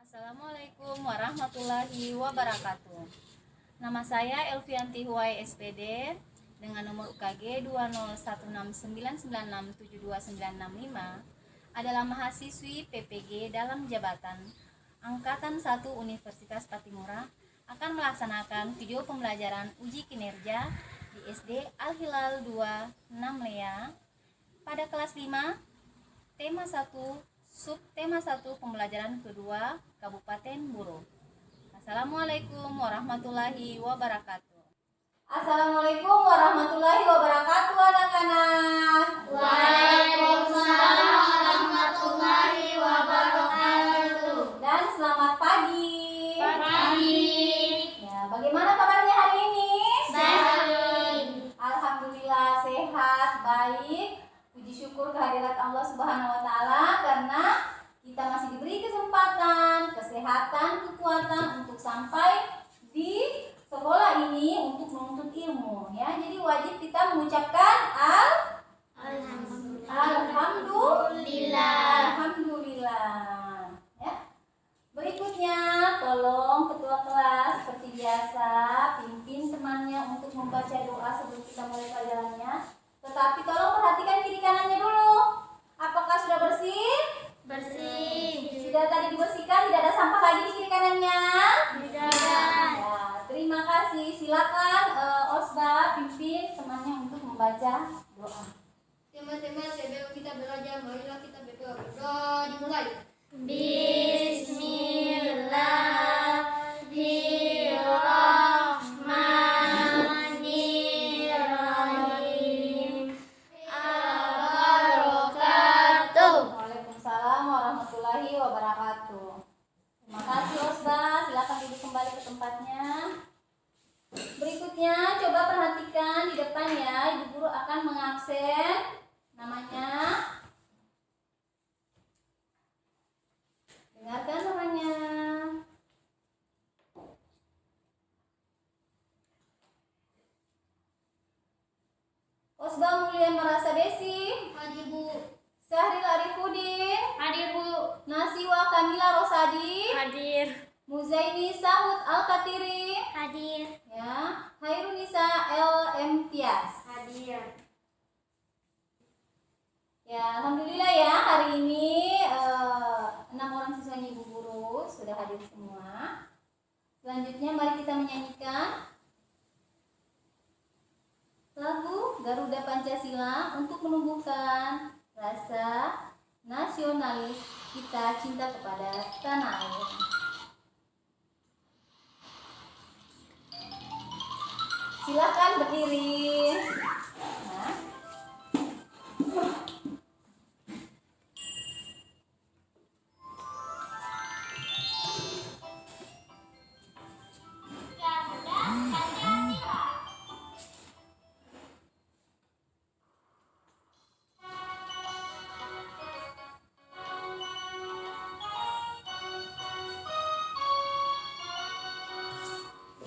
Assalamualaikum warahmatullahi wabarakatuh. Nama saya Elvianti Huwai SPD dengan nomor UKG 20169967295 adalah mahasiswi PPG dalam jabatan Angkatan 1 Universitas Patimura akan melaksanakan video pembelajaran uji kinerja di SD Al-Hilal 2 Namlea pada kelas 5 tema 1 subtema 1 pembelajaran kedua Kabupaten Buru. Assalamualaikum warahmatullahi wabarakatuh. Assalamualaikum warahmatullahi wabarakatuh anak-anak. Waalaikumsalam warahmatullahi wabarakatuh. Dan selamat pagi. Ya, bagaimana kabarnya hari ini? Baik. Alhamdulillah sehat, baik. Puji syukur kehadirat Allah Subhanahu wa taala karena kita masih diberi kesempatan, kesehatan, kekuatan untuk sampai di sekolah ini untuk menuntut ilmu ya. Jadi wajib kita mengucapkan Alhamdulillah ya. Berikutnya tolong ketua kelas seperti biasa pimpin temannya untuk membaca doa sebelum kita mulai pelajarannya. Tetapi tolong perhatikan kiri kanannya dulu. Apakah sudah bersih? Bersih. Sudah tadi dibersihkan, tidak ada sampah lagi di kiri kanannya? Tidak. Ya, terima kasih. Silakan Osba pimpin temannya untuk membaca doa. Teman-teman, sebelum kita belajar, marilah kita berdoa. Berdoa dimulai. Bismillahirrahmanirrahim. Abarakatuh. Waalaikumsalam warahmatullahi wabarakatuh. Terima kasih Osba. Silakan duduk kembali ke tempatnya. Berikutnya coba perhatikan di depan ya. Ibu guru akan mengabsen namanya. Dengarkan namanya. Osba Mulia Merasa Desi, Hadir, Bu. Syahril Arifudin, Hadir, Bu. Nasiwa Kamila Rosadi, Hadir. Muzaini Sahud Al-Katiri, Hadir. ya, Hairunisa L.M. Tias. Hadir. Ya, alhamdulillah ya hari ini 6 orang siswanya Ibu Guru sudah hadir semua. Selanjutnya mari kita menyanyikan lagu Garuda Pancasila untuk menumbuhkan rasa nasionalis kita cinta kepada tanah air. Silakan berdiri. Nah.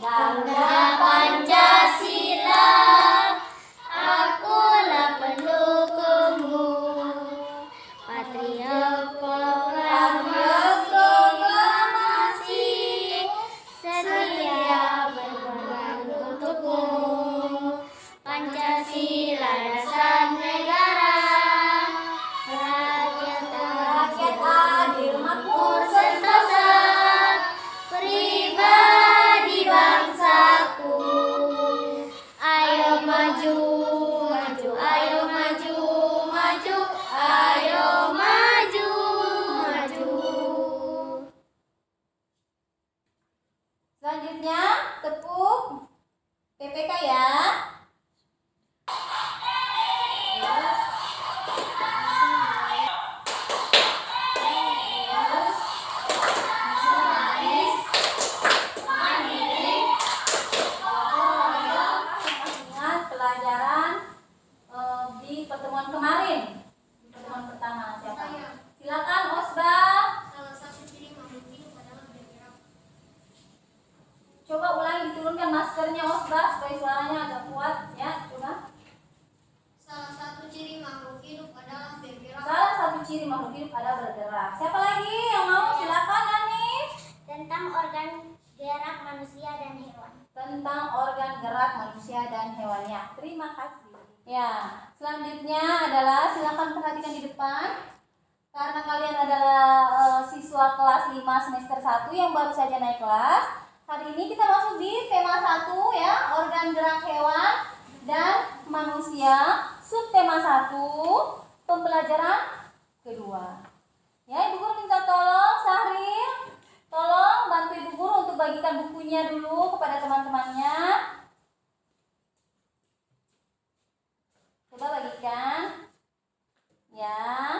Garuda Pancasila, akulah pendukungmu. Patriot proklamasi, setia berkorban untukmu. Pancasila dasar negara, Rakyat adil makmur sentosa, pribadi bangsaku. Ayo maju, maju, ayo maju, maju, ayo maju, maju. Selanjutnya tepuk PPK ya. Ingat pelajaran di pertemuan kemarin. Di pertemuan pertama siapa? Silakan Osba. Salah satu ciri makhluk hidup adalah bergerak. Coba ulangi diturunkan maskernya Osba supaya suaranya agak kuat ya. Coba. Salah satu ciri makhluk hidup adalah bergerak. Salah satu ciri makhluk hidup adalah bergerak. Siapa lagi yang mau? Silakan Nani. tentang organ gerak manusia dan hewan. Tentang organ gerak manusia dan hewannya. Terima kasih. Ya, selanjutnya adalah silakan perhatikan di depan. Karena kalian adalah siswa kelas 5 semester 1 yang baru saja naik kelas. Hari ini kita masuk di tema 1 ya, organ gerak hewan dan manusia. Subtema 1, pembelajaran kedua. Ya, Ibu Guru minta tolong Sahril, tolong bantu Ibu Guru untuk bagikan bukunya dulu kepada teman-temannya. Coba bagikan. Ya.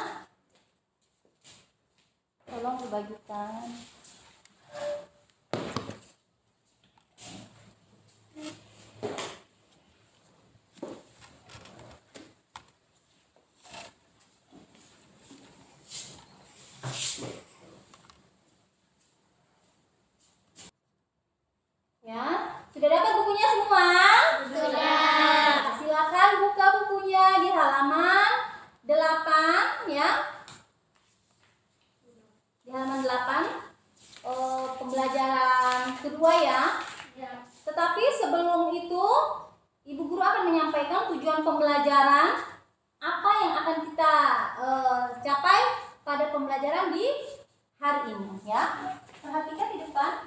Tolong dibagikan. Ya, sudah dapat bukunya semua? Sudah. Silakan buka bukunya di halaman 8 ya. Di halaman 8 pembelajaran kedua ya. Tetapi sebelum itu Ibu Guru akan menyampaikan tujuan pembelajaran, apa yang akan kita capai pada pembelajaran di hari ini ya. Perhatikan di depan.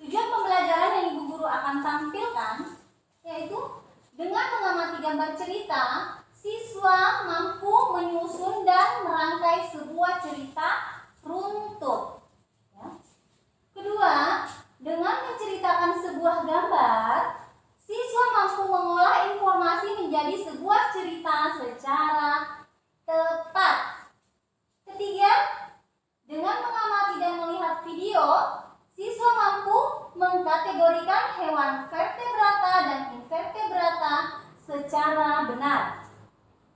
Tujuan pembelajaran yang Ibu Guru akan tampilkan yaitu dengan mengamati gambar cerita, siswa mampu menyusun dan merangkai sebuah cerita runtut. Ya. Kedua, dengan menceritakan sebuah gambar, siswa mampu mengolah informasi menjadi sebuah cerita secara tepat. Ketiga, dengan mengamati dan melihat video, siswa mampu mengkategorikan hewan vertebrata dan invertebrata secara benar.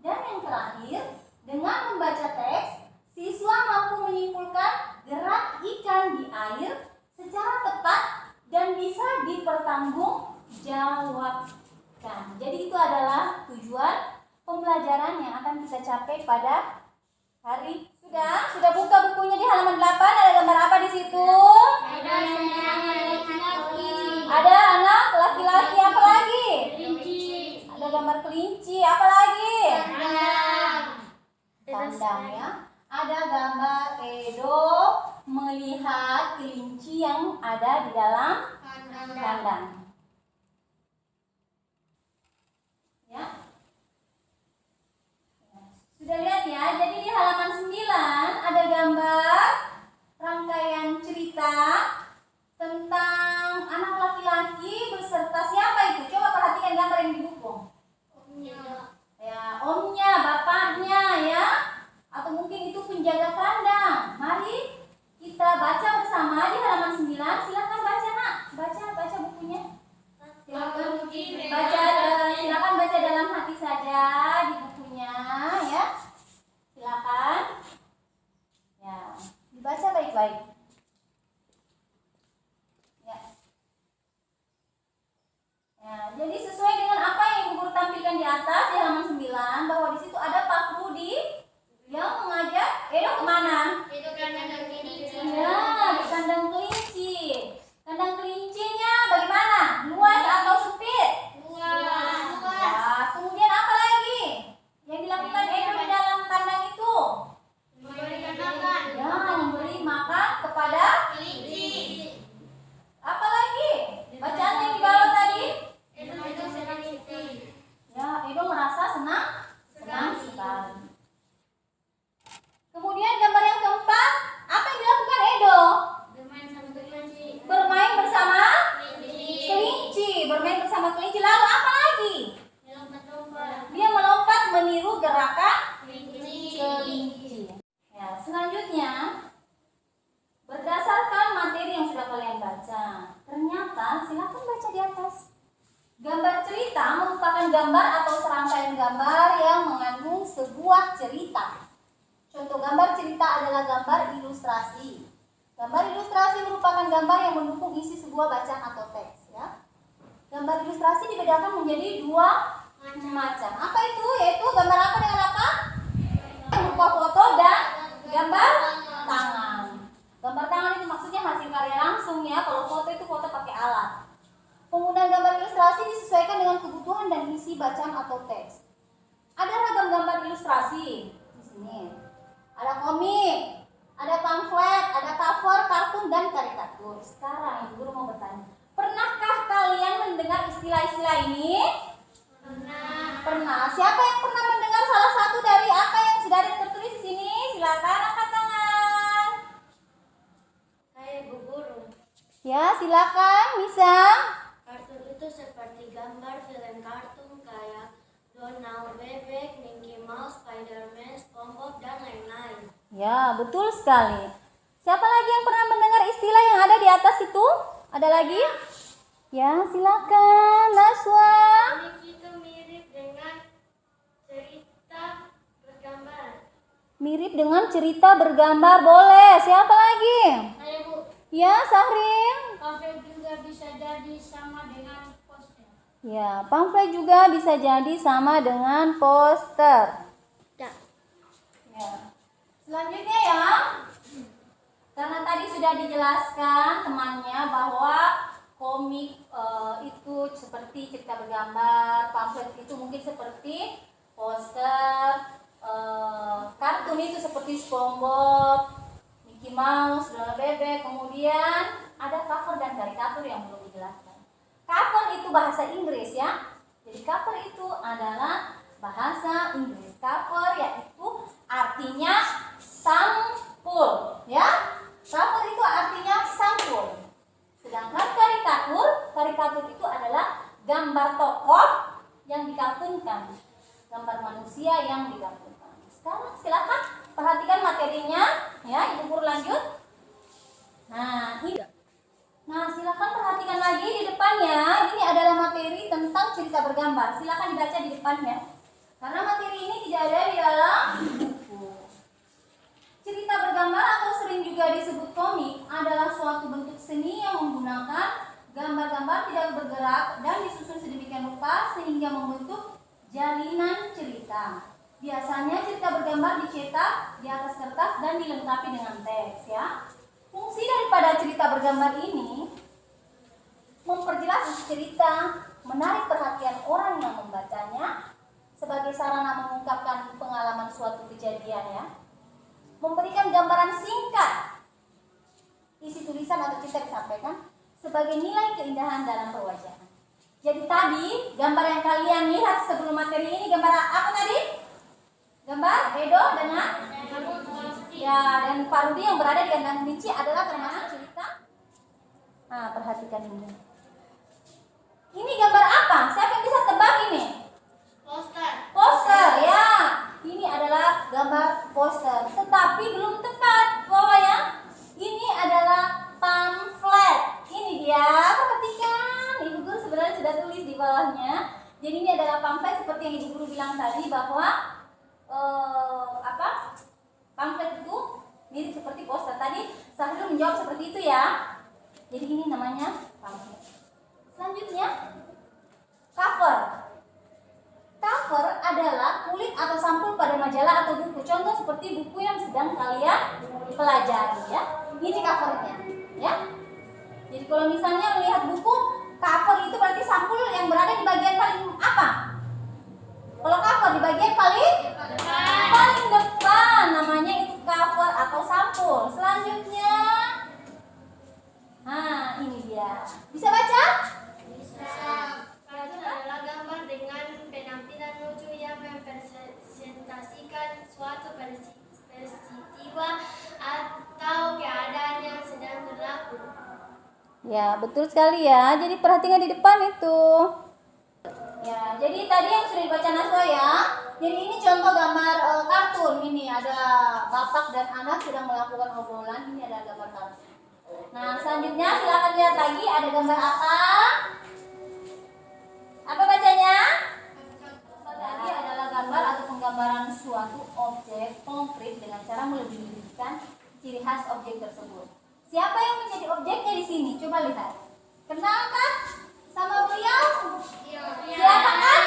Dan yang terakhir, dengan membaca teks, siswa mampu menyimpulkan gerak ikan di air secara tepat dan bisa dipertanggungjawabkan. Jadi itu adalah tujuan pembelajaran yang akan kita capai pada hari. Sudah buka bukunya di halaman 8. Ada gambar apa di situ? Ada laki-laki. Ada anak laki-laki, apa lagi? Kelinci. Ada gambar kelinci, apa lagi? Kandang. Kandang ya. Ada gambar Edo melihat kelinci yang ada di dalam kandang. Ya. Sudah lihat ya, jadi di halaman 9 ada gambar rangkaian cerita tentang anak laki-laki beserta siapa itu? Coba perhatikan gambar yang di buku. Ya, omnya, bapaknya ya. Atau mungkin itu penjaga kandang. Mari kita baca bersama di halaman 9. Silakan baca, Nak. Baca bukunya. Silakan baca dalam hati saja di bukunya ya. Silakan. Ya, dibaca baik-baik. Ya. Ya, jadi sesuai dengan apa yang Ibu Guru tampilkan di atas di halaman 9, bahwa di situ ada Pak Rudi yang mengajak Edo kemana? Itu kandang kelinci. Ya, di kandang kelinci. Kandang kelincinya bagaimana? Luas atau sempit? Luas. Ya, kemudian apa lagi yang dilakukan Edo di dalam kandang itu? Memberikan makan. Ya, memberi makan kepada. Kelinci. Apa lagi? Bacaan yang di bawah tadi? Itu senang sekali. Ya, Edo merasa senang sekali. Kemudian gambar yang keempat, apa yang dilakukan Edo? Bermain sama kelinci. Bermain bersama Kelinci. kelinci. Bermain bersama kelinci. Lalu apa lagi? Melompat-lompat. Dia melompat meniru gerakan Kelinci. kelinci. Ya, selanjutnya berdasarkan materi yang sudah kalian baca, ternyata silakan baca di atas. Gambar cerita merupakan gambar atau serangkaian gambar yang mengandung sebuah cerita. Contoh gambar cerita adalah gambar ilustrasi. Gambar ilustrasi merupakan gambar yang mendukung isi sebuah bacaan atau teks. Ya. Gambar ilustrasi dibedakan menjadi dua macam. Apa itu? Yaitu gambar apa dengan apa? Berupa foto dan gambar tangan. Gambar tangan itu maksudnya hasil Ya, silakan bisa. Kartun itu seperti gambar film kartun kayak Donald, Bebek, Mickey Mouse, Spider-Man, SpongeBob, dan lain-lain. Ya, betul sekali. Siapa lagi yang pernah mendengar istilah yang ada di atas itu? Ada lagi? Ya, silakan, Naswa. Komik itu mirip dengan cerita bergambar. Mirip dengan cerita bergambar, boleh. Siapa lagi? Saya Bu, Ya, Sahrin. pamflet juga bisa jadi sama dengan poster. Ya, pamflet juga bisa jadi sama dengan poster. Ya. Ya. Selanjutnya ya, karena tadi sudah dijelaskan temannya bahwa komik itu seperti cerita bergambar, pamflet itu mungkin seperti poster, kartun itu seperti SpongeBob, Mickey Mouse, Donald Bebek, kemudian ada cover dan karikatur yang belum dijelaskan. Cover itu bahasa Inggris ya. Jadi cover itu adalah bahasa Inggris. Cover yaitu artinya sampul, ya. Cover itu artinya sampul. Sedangkan karikatur itu adalah gambar tokoh yang dikartunkan, gambar manusia yang dikartunkan. Sekarang silakan perhatikan materinya, ya. Ibu guru lanjut. Nah, ini. Nah, silakan perhatikan lagi di depannya. Ini adalah materi tentang cerita bergambar. Silakan dibaca di depannya. Karena materi ini tidak ada di dalam buku. Cerita bergambar atau sering juga disebut komik adalah suatu bentuk seni yang menggunakan gambar-gambar tidak bergerak dan disusun sedemikian rupa sehingga membentuk jalinan cerita. Biasanya cerita bergambar dicetak di atas kertas dan dilengkapi dengan teks, ya. Fungsi daripada cerita bergambar ini memperjelas isi cerita, menarik perhatian orang yang membacanya sebagai sarana mengungkapkan pengalaman suatu kejadian, ya. Memberikan gambaran singkat isi tulisan atau cerita disampaikan sebagai nilai keindahan dalam perwajahan. Jadi tadi gambar yang kalian lihat sebelum materi ini gambar apa tadi? Gambar Edo dengan ya, dan Pak Rudi yang berada di kandang kelinci adalah termasuk cerita. Nah, perhatikan ini. Ini gambar apa? Siapa yang bisa tebak ini? Poster. Poster, ya. Ini adalah gambar poster, tetapi belum tepat, bahwa ya. Ini adalah pamflet. Ini dia, perhatikan. Ibu guru sebenarnya sudah tulis di bawahnya. Jadi ini adalah pamflet seperti yang ibu guru bilang tadi bahwa pamflet itu mirip seperti poster. Tadi Sahrul menjawab seperti itu ya. Jadi ini namanya pamflet. Selanjutnya cover. Cover adalah kulit atau sampul pada majalah atau buku. Contoh seperti buku yang sedang kalian pelajari, ya. Ini covernya, ya. Jadi kalau misalnya melihat buku, cover itu berarti sampul yang berada di bagian paling apa? Kalau cover di bagian paling depan, namanya itu cover atau sampul. Selanjutnya, nah ini dia. Bisa baca? Bisa. Kartun adalah gambar dengan penampilan lucu yang mempresentasikan suatu peristiwa atau keadaan yang sedang berlaku. Ya, betul sekali ya. Jadi perhatikan di depan itu. Ya, jadi tadi yang sudah dibaca Naswa ya. Jadi ini contoh gambar kartun. Ini ada bapak dan anak sedang melakukan obrolan. Ini ada gambar kartun. Nah, selanjutnya silakan lihat lagi ada gambar apa? Apa bacanya? Tadi adalah gambar atau penggambaran suatu objek konkret dengan cara melebih-lebihkan ciri khas objek tersebut. Siapa yang menjadi objeknya di sini? Coba lihat. Kenal kan sama beliau? Siapa kan?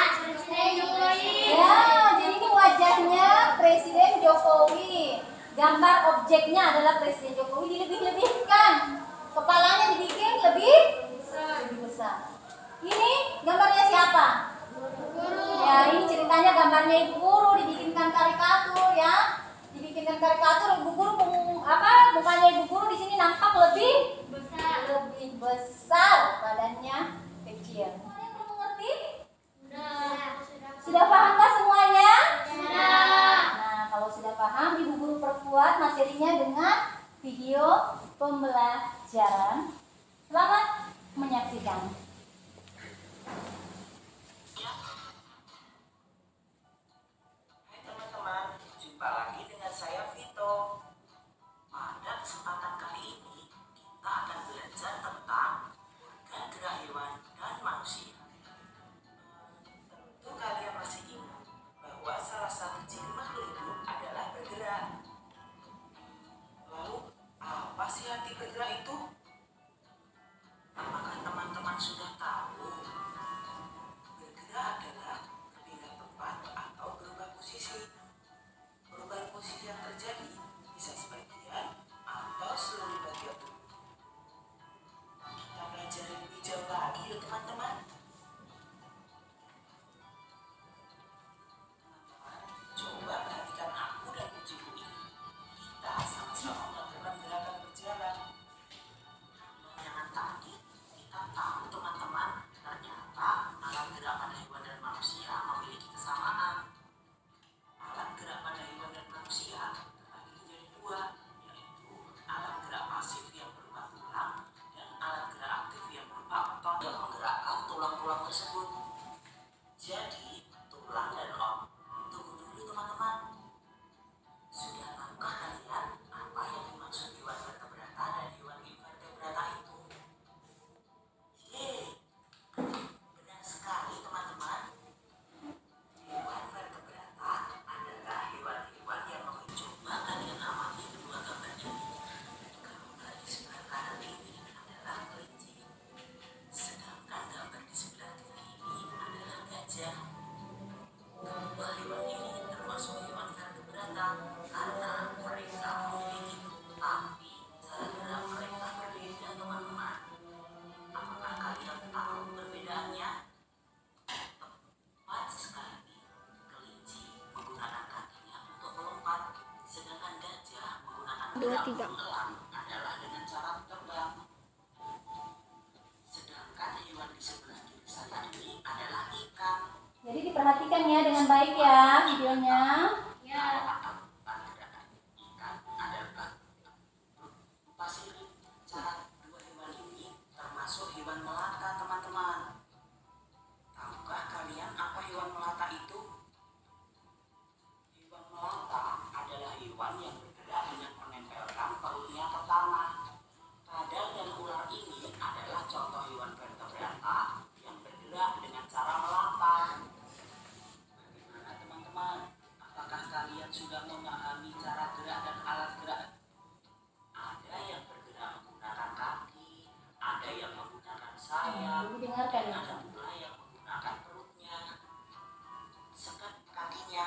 Ya, jadi ini wajahnya Presiden Jokowi. Gambar objeknya adalah Presiden Jokowi dilebih-lebihkan. Kepalanya dibikin lebih besar. Ini gambarnya siapa? Ya, ini ceritanya gambarnya ibu guru, dibikinkan karikatur ya. Dibikinkan karikatur ibu guru mukanya ibu guru di sini nampak lebih besar, badannya kecil. Semuanya belum mengerti? Sudah pahamkah semuanya? Nah, kalau sudah paham, ibu guru perkuat materinya dengan video pembelajaran Selamat menyaksikan. Hai teman-teman, jumpa lagi dengan saya Vito. Pada kesempatan kali ini, kita akan belajar tentang organ gerak hewan dan manusia. Tentu kalian masih ingat bahwa salah satu ciri makhluk hidup adalah bergerak. Lalu, apa sih arti bergerak itu? Apakah teman-teman sudah tahu? Bergerak adalah berpindah tempat atau berubah posisi. Perubahan posisi yang terjadi bisa sebagian atau seluruh bagian tubuh. Kita pelajari lebih jauh lagi yuk teman-teman. Teman-teman, coba perhatikan aku dan kucingku ini. Kita sama-sama melakukan gerakan berjalan. Dengan tadi, kita tahu teman-teman, ternyata alat gerak pada hewan dan manusia memiliki kesamaan. Alat gerak pada hewan dan manusia terbagi menjadi dua, yaitu alat gerak pasif yang berupa tulang dan alat gerak aktif yang berupa otot yang menggerakkan tulang-tulang tersebut. Jadi, tulang dan otot. Tunggu dulu teman-teman. Sudah tahukah kalian apa yang dimaksud hewan vertebrata dan hewan invertebrata itu? Yeay, benar sekali teman-teman. Hewan vertebrata adalah hewan-hewan yang memiliki. Coba kalian amati kedua gambar ini. Gambar di sebelah kanan ini adalah kelinci, sedangkan gambar di sebelah kiri ini adalah gajah. Kedua hewan ini termasuk hewan vertebrata karena mereka memiliki tubuh, tapi cara gerak mereka berbeda teman-teman. Apakah kalian tahu perbedaannya? Tepat sekali. Kelinci menggunakan kakinya untuk melompat, sedangkan gajah menggunakan gerak mengelang adalah dengan cara terbang. Sedangkan hewan di sebelah kiri saya ini adalah ikan. Jadi diperhatikan ya dengan baik ya videonya. Ya. Gerakan ikan adalah berupa sirip. Cara dua hewan ini termasuk hewan melata teman-teman. Tahukah kalian apa hewan melata itu? Hewan melata adalah hewan yang bergerak dengan menempelkan perutnya ke tanah. Kadal dan ular ini adalah contoh hewan vertebrata yang bergerak dengan cara melata. Bagaimana teman-teman? Apakah kalian sudah memahami cara gerak dan alat gerak? Ada yang bergerak menggunakan kaki, ada yang menggunakan sayap, Jadi dengarkan dan ya. ada pula yang menggunakan perutnya, sekat kakinya.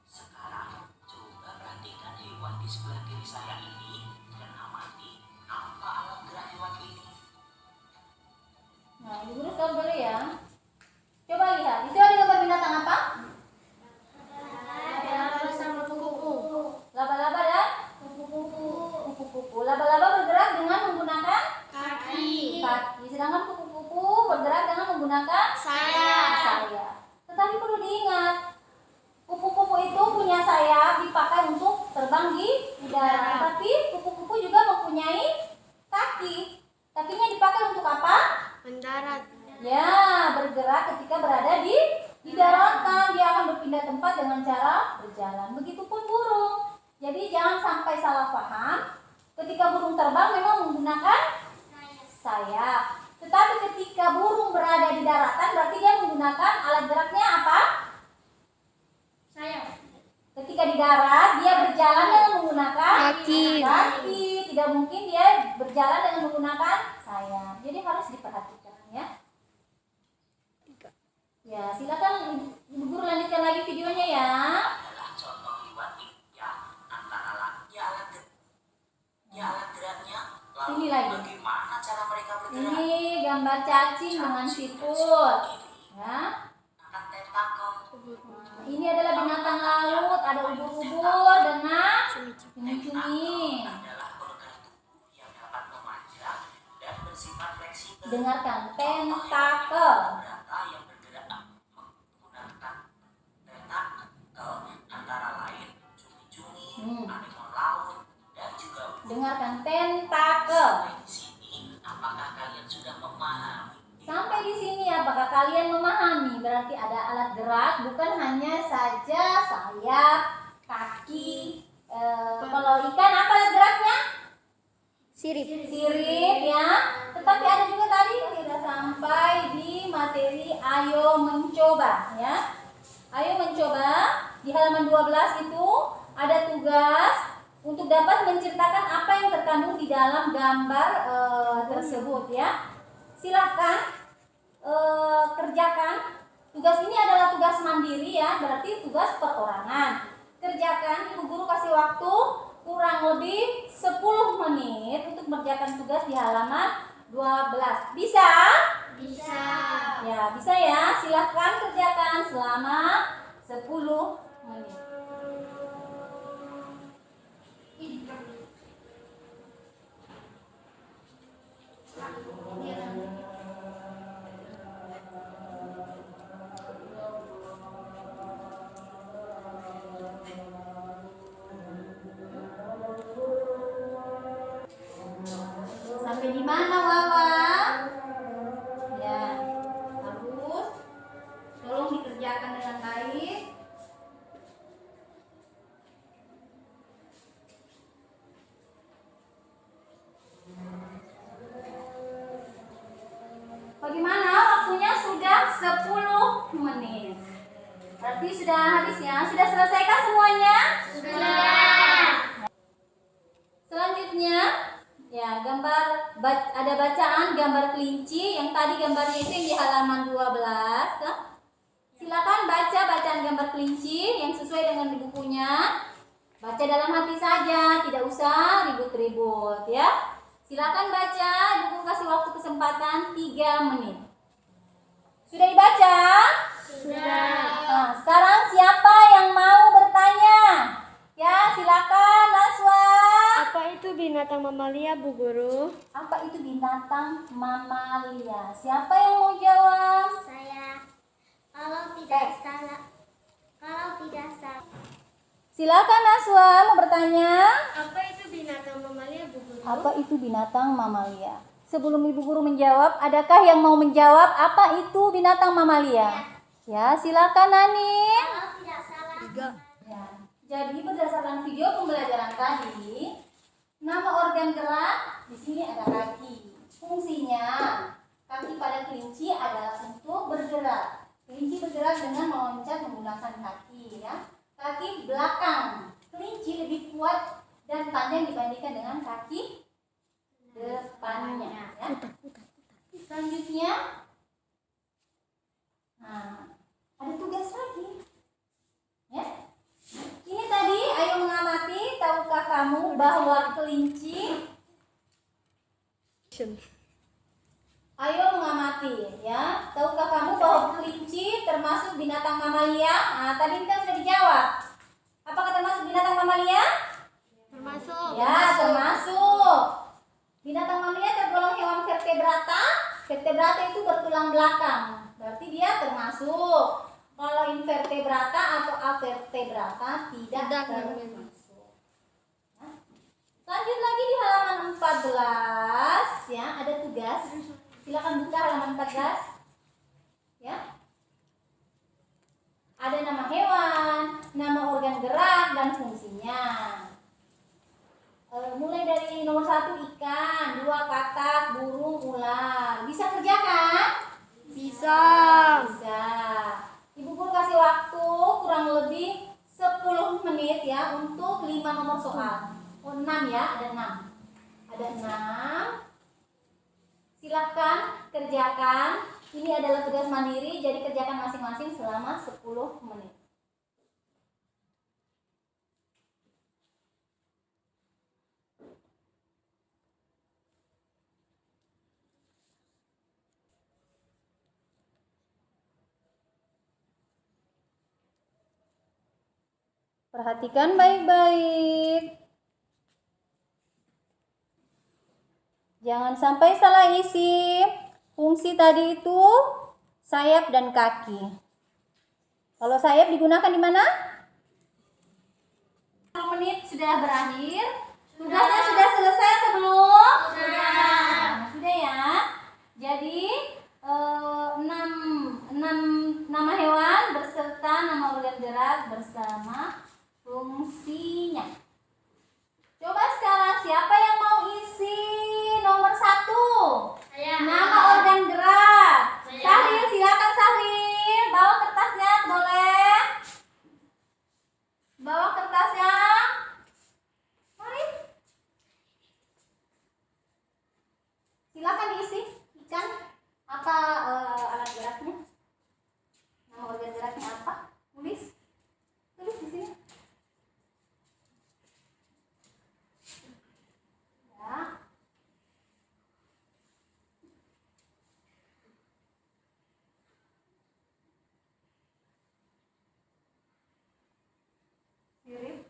Sekarang coba perhatikan hewan di sebelah kiri saya ini dan amati apa alat gerak hewan ini. Nah, Ibu Guru stop dulu ya. Coba lihat, itu ada gambar binatang apa? Laba-laba sama kupu-kupu. Laba-laba dan kupu-kupu. Laba-laba bergerak dengan menggunakan Kaki. kaki, sedangkan kupu-kupu bergerak dengan menggunakan Sayap. Tetapi perlu diingat, kupu-kupu itu punya sayap dipakai untuk terbang di udara. Tapi kupu-kupu juga mempunyai kaki. Kakinya dipakai untuk apa? Mendarat. Ya, bergerak ketika berada di daratan. Dia akan berpindah tempat dengan cara berjalan. Begitupun burung. Jadi jangan sampai salah paham. Ketika burung terbang memang menggunakan sayap. Tetapi ketika burung berada di daratan berarti dia menggunakan alat geraknya apa? Sayap. Ketika di darat dia berjalan dengan menggunakan Kaki. Tidak mungkin dia berjalan dengan menggunakan sayap. Jadi harus diperhatikan ya. Ya, silakan Ibu Guru lanjutkan lagi videonya ya. Adalah contoh hewan yang antara alat geraknya. Lalu Ini lagi. bagaimana cara mereka bergerak? Ini gambar cacing dengan siput. Ya. Akan tentakel. Ini adalah binatang laut, ada ubur-ubur dengan cumi-cumi. Adalah organ tubuh yang dapat memanjang dan bersifat fleksibel. Dengarkan, tentakel. Berata yang bergerak menggunakan tentakel antara lain cumi-cumi, anemon laut, dan juga Dengarkan, tentakel. sampai di sini. Apakah sudah memahami. Sampai di sini apakah kalian memahami? Berarti ada alat gerak, bukan hanya saja sayap, kaki. Kalau ikan apa alat geraknya? Sirip. Sirip ya. Tetapi ada juga tadi tidak sampai di materi ayo mencoba ya. Ayo mencoba di halaman 12 itu ada tugas untuk dapat menceritakan apa yang terkandung di dalam gambar tersebut ya. Silahkan kerjakan. Tugas ini adalah tugas mandiri ya, berarti tugas perorangan. Kerjakan, ibu guru kasih waktu kurang lebih 10 menit untuk mengerjakan tugas di halaman 12. Bisa? Bisa. Ya, bisa ya. Silahkan kerjakan selama 10 menit. Sampai di mana, Wawa? Ya, bagus. Tolong dikerjakan dengan baik. Bagaimana? Waktunya sudah 10 menit. Berarti sudah habis ya? Sudah selesaikah semuanya? Sudah. Selanjutnya, ya ada bacaan gambar kelinci yang tadi gambarnya itu yang di halaman 12. Silakan baca bacaan gambar kelinci yang sesuai dengan bukunya. Baca dalam hati saja, tidak usah ribut-ribut ya. Silakan baca, ibu kasih waktu kesempatan 3 menit. Sudah dibaca? Sudah. Nah, sekarang siapa yang mau bertanya? Ya, silakan Naswa. Apa itu binatang mamalia, Bu Guru? Apa itu binatang mamalia? Siapa yang mau jawab? Saya. Kalau tidak salah. Silakan Naswa mau bertanya. Apa itu binatang mamalia, Bu Guru? Apa itu binatang mamalia? Sebelum ibu guru menjawab, adakah yang mau menjawab apa itu binatang mamalia? Ya, silakan Nani. Kalau tidak salah. Ya. Jadi berdasarkan video pembelajaran tadi, nama organ gerak di sini ada kaki. Fungsinya kaki pada kelinci adalah untuk bergerak. Kelinci bergerak dengan meloncat menggunakan kaki ya. Kaki belakang kelinci lebih kuat dan panjang dibandingkan dengan kaki depannya ya. Selanjutnya, nah, ada tugas lagi ya. Ini tadi ayo mengamati, tahukah kamu bahwa kelinci? Ayo mengamati ya. Tahukah kamu bahwa kelinci termasuk binatang mamalia? Nah, tadi kan sudah dijawab. Apakah termasuk binatang mamalia? Termasuk. Ya, termasuk. Binatang mamalia tergolong hewan vertebrata. Vertebrata itu bertulang belakang. Berarti dia termasuk. Kalau invertebrata atau avertebrata tidak termasuk. Nah, lanjut lagi di halaman 14 ya, ada tugas. Silakan buka halaman 14. Ya. Ada nama hewan, nama organ gerak dan fungsinya. Mulai dari nomor 1 ikan, 2 katak, burung, ular. Bisa kerjakan? Bisa. Bisa. Ibu guru kasih waktu kurang lebih 10 menit ya untuk 5 nomor soal. Oh, 6 ya, ada 6. Ada 6. Silahkan kerjakan. Ini adalah tugas mandiri, jadi kerjakan masing-masing selama 10 menit. Perhatikan baik-baik. Jangan sampai salah isi. Fungsi tadi itu sayap dan kaki. Kalau sayap digunakan di mana? 10 menit sudah berakhir. Tugasnya sudah selesai atau belum? Sudah. Sudah ya. Jadi 6 nama hewan beserta nama organ gerak bersama fungsinya. Coba sekarang siapa yang mau isi nomor 1? Nama organ gerak. Sahril, silakan Sahril. Bawa kertasnya, boleh? Bawa kertasnya. Mari. Silakan diisi. Ikan. Apa alat geraknya? Nama organ geraknya apa? Tulis di sini. Ya. Sirip.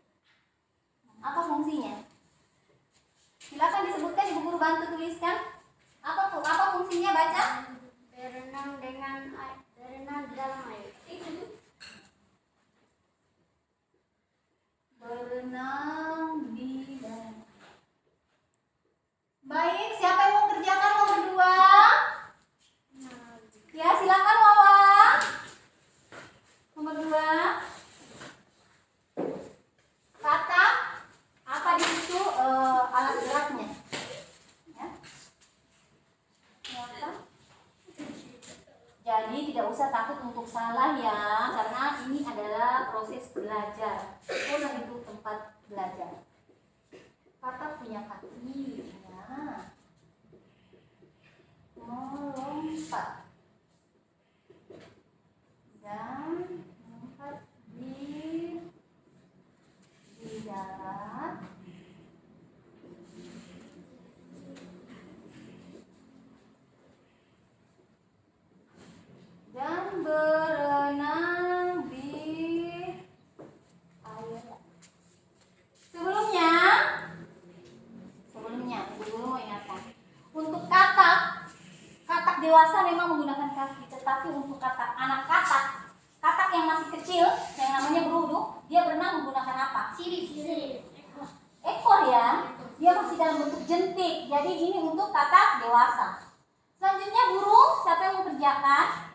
Apa fungsinya? Silakan disebutkan, Ibu Guru bantu tuliskan. Apa fungsinya, baca? Berenang di dalam air. Berenang di dalam. Baik, siapa yang mau kerjakan nomor 2? Ya, silakan Wawa. Nomor 2. Kata apa di situ alat geraknya? Ya. Apa? Jadi tidak usah takut untuk salah ya, karena ini adalah proses belajar. Sekolah itu tempat belajar. Kata punya kaki, ya. Melompat dan melompat di darat. Dan berenang di air. Sebelumnya Ibu Guru mau ingatkan, untuk katak dewasa memang menggunakan kaki, tetapi untuk anak katak yang masih kecil, yang namanya beruduk, dia berenang menggunakan apa? Sirip. Ekor ya, dia masih dalam bentuk jentik. Jadi ini untuk katak dewasa. Selanjutnya burung, siapa yang mau kerjakan?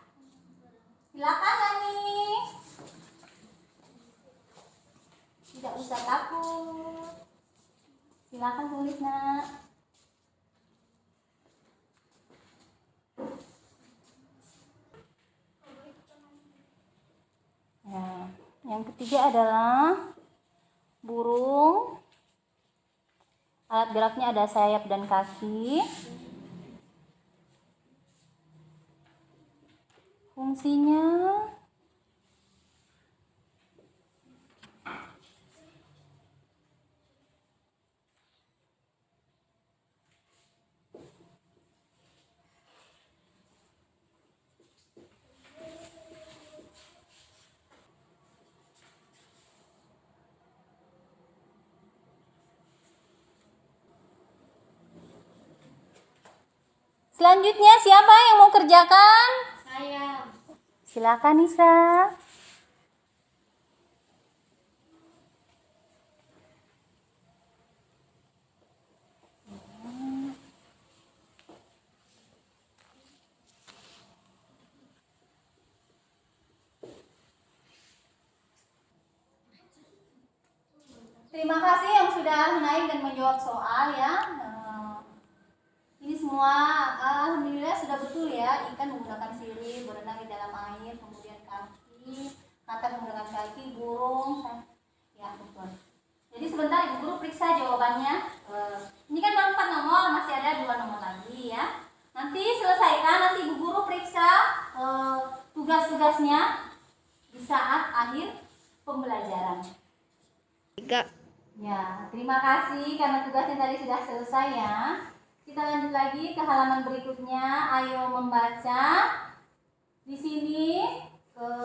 Silakan Nani. Tidak usah takut. Silakan tulis nak. Ya, yang ketiga adalah burung. Alat geraknya ada sayap dan kaki. Fungsinya selanjutnya siapa yang mau kerjakan? Saya. Silakan Nisa. Terima kasih yang sudah naik dan menjawab soal ya. Ini semua alhamdulillah sudah betul ya. Ikan menggunakan sirip, berenang di dalam air, kemudian kaki, katak menggunakan kaki, burung, ya betul. Jadi sebentar Ibu Guru periksa jawabannya. Ini kan baru 4 nomor, masih ada 2 nomor lagi ya. Nanti selesaikan, nanti Ibu Guru periksa tugas-tugasnya di saat akhir pembelajaran. 3. Ya, terima kasih karena tugasnya tadi sudah selesai ya. Kita lanjut lagi ke halaman berikutnya. Ayo membaca. Di sini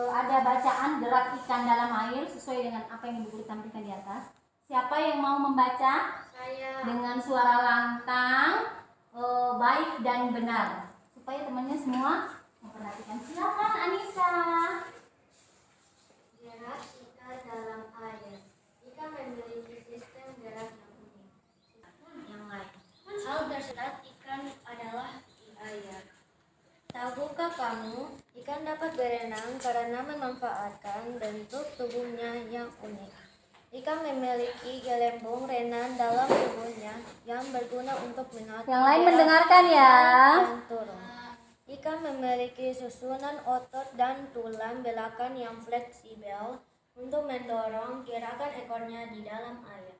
ada bacaan gerak ikan dalam air sesuai dengan apa yang Ibu Guru tampilkan di atas. Siapa yang mau membaca? Saya. Dengan suara lantang, baik dan benar, supaya temannya semua memperhatikan. Silakan Anissa. Gerak ikan dalam air. Ikan memiliki sistem gerak yang unik. Yang lain. Hal terserat ikan adalah di air. renang karena memanfaatkan bentuk tubuhnya yang unik. Ikan memiliki gelembung renang dalam tubuhnya yang berguna untuk menahan Yang lain mendengarkan ya. naik dan turun. Ikan memiliki susunan otot dan tulang belakang yang fleksibel untuk mendorong gerakan ekornya di dalam air.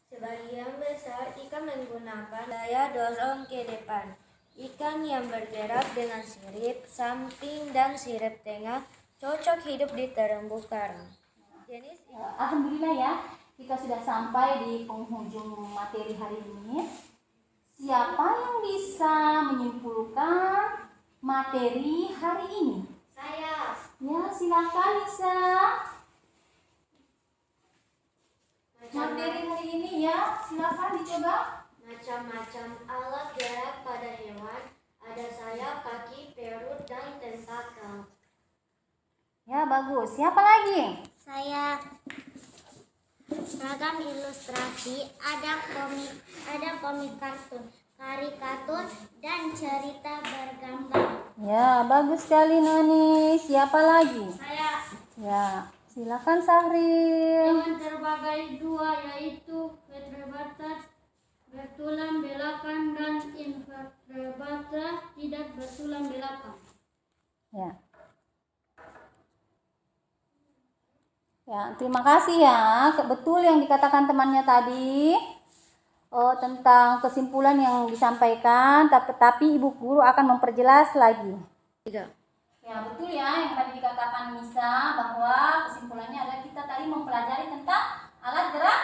Sebagian besar ikan menggunakan daya dorong ke depan. Ikan yang bergerak dengan sirip samping dan sirip tengah cocok hidup di terumbu karang. Jenis Alhamdulillah ya, kita sudah sampai di penghujung materi hari ini. Siapa yang bisa menyimpulkan materi hari ini? saya. Ya, silakan Nisa. Materi hari ini ya, silakan dicoba. Macam-macam alat gerak pada hewan, ada sayap, kaki, perut, dan tentakel. Ya, bagus. Siapa lagi? Saya. Ragam ilustrasi, ada komik kartun, karikatur, dan cerita bergambar. Ya, bagus sekali Noni. Siapa lagi? Saya Ya, silakan Sahril. hewan terbagi dua, yaitu vertebrata bertulang belakang dan invertebrata tidak bertulang belakang. Ya. Ya, terima kasih ya. Betul yang dikatakan temannya tadi tentang kesimpulan yang disampaikan, tapi Ibu Guru akan memperjelas lagi. Ya, betul ya yang tadi dikatakan Nisa, bahwa kesimpulannya adalah kita tadi mempelajari tentang alat gerak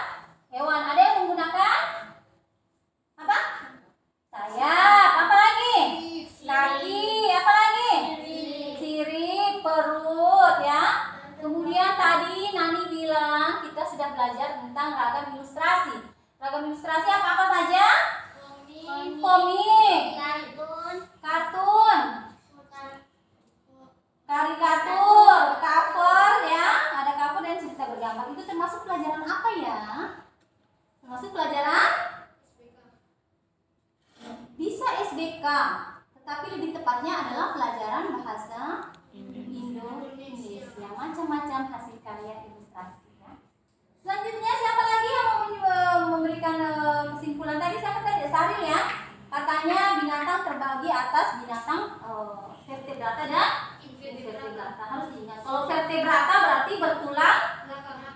hewan. Ada yang menggunakan apa? Sayap. Apa lagi? Kaki. Apa lagi? Sirip, perut ya. Kemudian tadi Nani bilang kita sudah belajar tentang ragam ilustrasi. Ragam ilustrasi apa saja? Komik, kartun, karikatur, cover ya. Ada cover dan cerita bergambar. Itu termasuk pelajaran apa ya? Termasuk pelajaran bisa SBK, tetapi lebih tepatnya adalah pelajaran bahasa Indonesia. Macam-macam hasil karya ilustrasi ya. Selanjutnya siapa lagi yang mau memberikan kesimpulan tadi? Siapa tadi? Saril ya. Katanya binatang terbagi atas binatang vertebrata dan invertebrata. Harus diingat. Kalau vertebrata berarti bertulang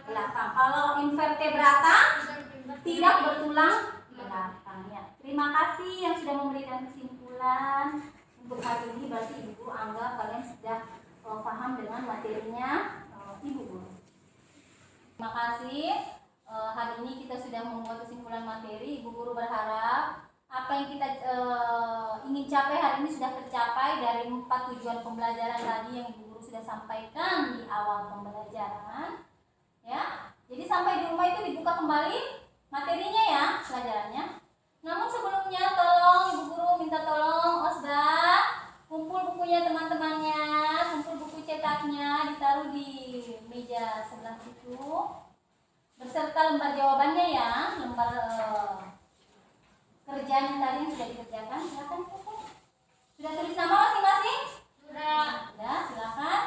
belakang. Kalau invertebrata tidak bertulang belakang ya. Terima kasih yang sudah memberikan kesimpulan untuk hari ini. Berarti Ibu anggap kalian sudah paham dengan materinya Ibu Guru. Terima kasih. Hari ini kita sudah membuat kesimpulan materi. Ibu Guru berharap apa yang kita ingin capai hari ini sudah tercapai dari 4 tujuan pembelajaran tadi yang Ibu Guru sudah sampaikan di awal pembelajaran. Ya, jadi sampai di rumah itu dibuka kembali materinya ya, pelajarannya. Namun sebelumnya tolong Ibu Guru minta tolong Osba kumpul bukunya teman-temannya, kumpul buku cetaknya, ditaruh di meja sebelah situ beserta lembar jawabannya ya, lembar kerjaan yang tadi yang sudah dikerjakan. Silakan kumpul. Sudah tulis nama masing-masing? Sudah, silakan.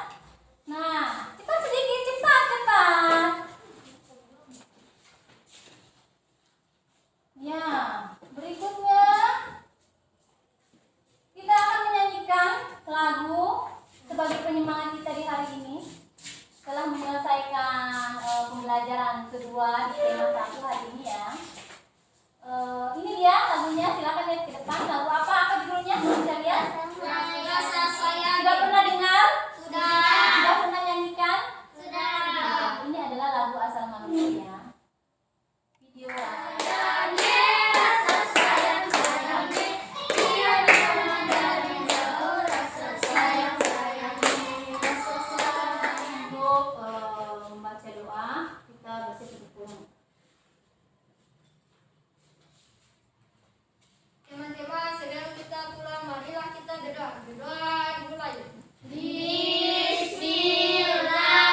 Nah, cepat sedikit, cepat. Ya, berikutnya kita akan menyanyikan lagu sebagai penyemangat kita di hari ini. Setelah menyelesaikan pembelajaran kedua di tema 1 hari ini ya. Ini dia lagunya, silakan lihat ke depan. Lagu apa judulnya? Bisa lihat? Sudah pernah dengar? Sudah pernah nyanyikan? Sudah. Ini adalah lagu asal manusia. Video membaca doa, kita bersyukur. Teman-teman, sebelum kita pulang, marilah kita berdoa.